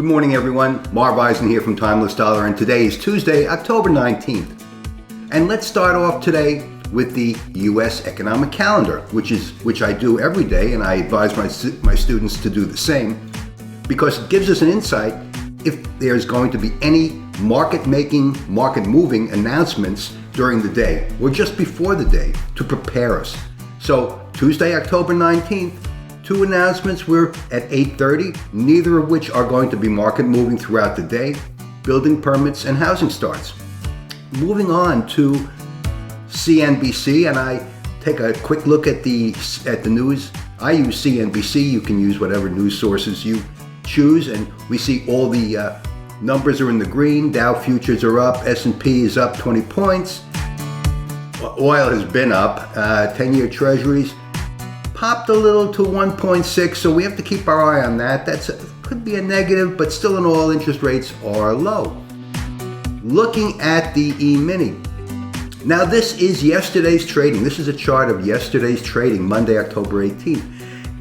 Good morning, everyone. Marv Eisen here from Timeless Dollar, and today is Tuesday, October 19th. And let's start off today with the U.S. economic calendar, which I do every day, and I advise my students to do the same, because it gives us an insight if there's going to be any market-making, market-moving announcements during the day or just before the day to prepare us. So Tuesday, October 19th, two announcements were at 8:30, neither of which are going to be market moving throughout the day: building permits and housing starts. Moving on to CNBC, and I take a quick look at the news. I use CNBC. You can use whatever news sources you choose, and we see all the numbers are in the green. Dow futures are up. S&P is up 20 points. Oil has been up. 10-year treasuries popped a little to 1.6, so we have to keep our eye on that. Could be a negative, but still in all, interest rates are low. Looking at the E-mini. Now this is yesterday's trading. This is a chart of yesterday's trading, Monday, October 18th.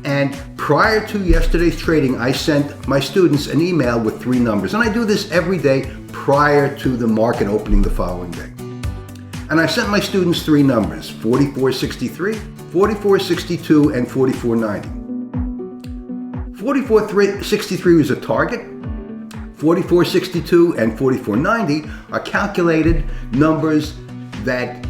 And prior to yesterday's trading, I sent my students an email with three numbers. And I do this every day prior to the market opening the following day. And I sent my students three numbers: 44.63, 44.62, and 44.90. 44.63 was a target. 44.62 and 44.90 are calculated numbers that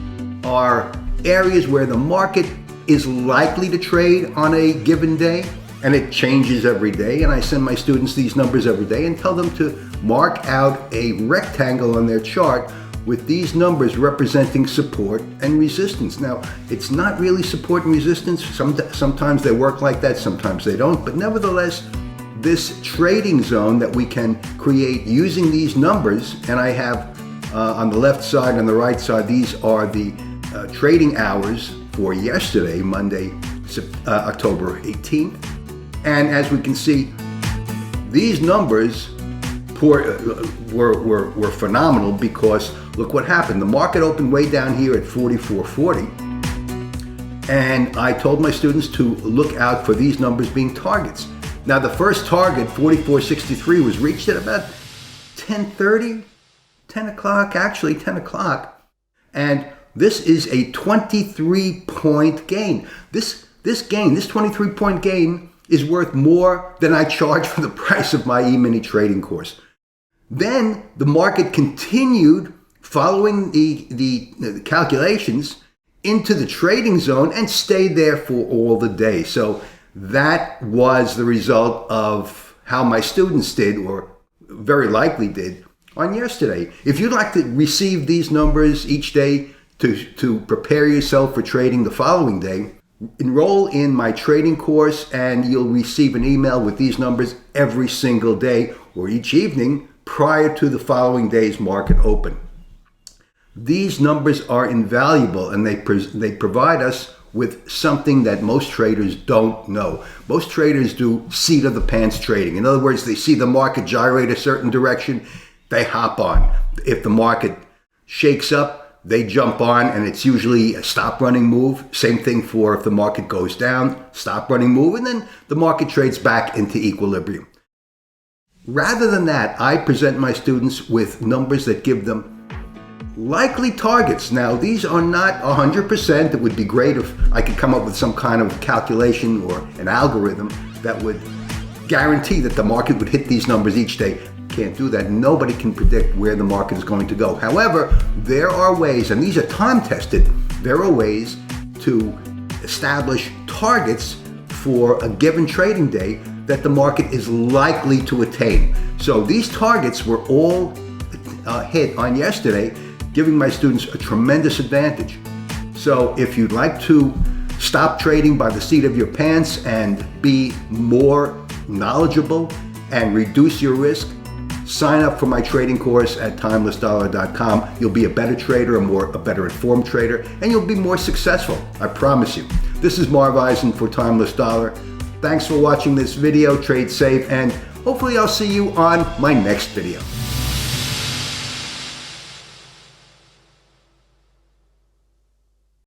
are areas where the market is likely to trade on a given day, and it changes every day. And I send my students these numbers every day and tell them to mark out a rectangle on their chart with these numbers representing support and resistance. Now, it's not really support and resistance. Sometimes they work like that, sometimes they don't. But nevertheless, this trading zone that we can create using these numbers, and I have on the left side and the right side, these are the trading hours for yesterday, Monday, October 18th. And as we can see, these numbers were phenomenal, because look what happened. The market opened way down here at 44.40, and I told my students to look out for these numbers being targets. Now the first target, 44.63, was reached at about 10:30, 10 o'clock, actually 10 o'clock, and this is a 23-point gain. This 23-point gain is worth more than I charge for the price of my E-mini trading course. Then the market continued following the calculations into the trading zone and stayed there for all the day. So that was the result of how my students did, or very likely did, on yesterday. If you'd like to receive these numbers each day to prepare yourself for trading the following day, enroll in my trading course and you'll receive an email with these numbers every single day or each evening prior to the following day's market open. These numbers are invaluable, and they provide us with something that most traders don't know. Most traders do seat of the pants trading. In other words, they see the market gyrate a certain direction, they hop on. If the market shakes up, they jump on, and it's usually a stop running move. Same thing for if the market goes down, stop running move, and then the market trades back into equilibrium. Rather than that, I present my students with numbers that give them likely targets. Now, these are not 100%. It would be great if I could come up with some kind of calculation or an algorithm that would guarantee that the market would hit these numbers each day. Can't do that. Nobody can predict where the market is going to go. However, there are ways, and these are time tested, there are ways to establish targets for a given trading day that the market is likely to attain. So these targets were all hit on yesterday, giving my students a tremendous advantage. So if you'd like to stop trading by the seat of your pants and be more knowledgeable and reduce your risk, sign up for my trading course at timelessdollar.com. You'll be a better trader, a better informed trader, and you'll be more successful, I promise you. This is Marv Eisen for Timeless Dollar. Thanks for watching this video. Trade safe, and hopefully I'll see you on my next video.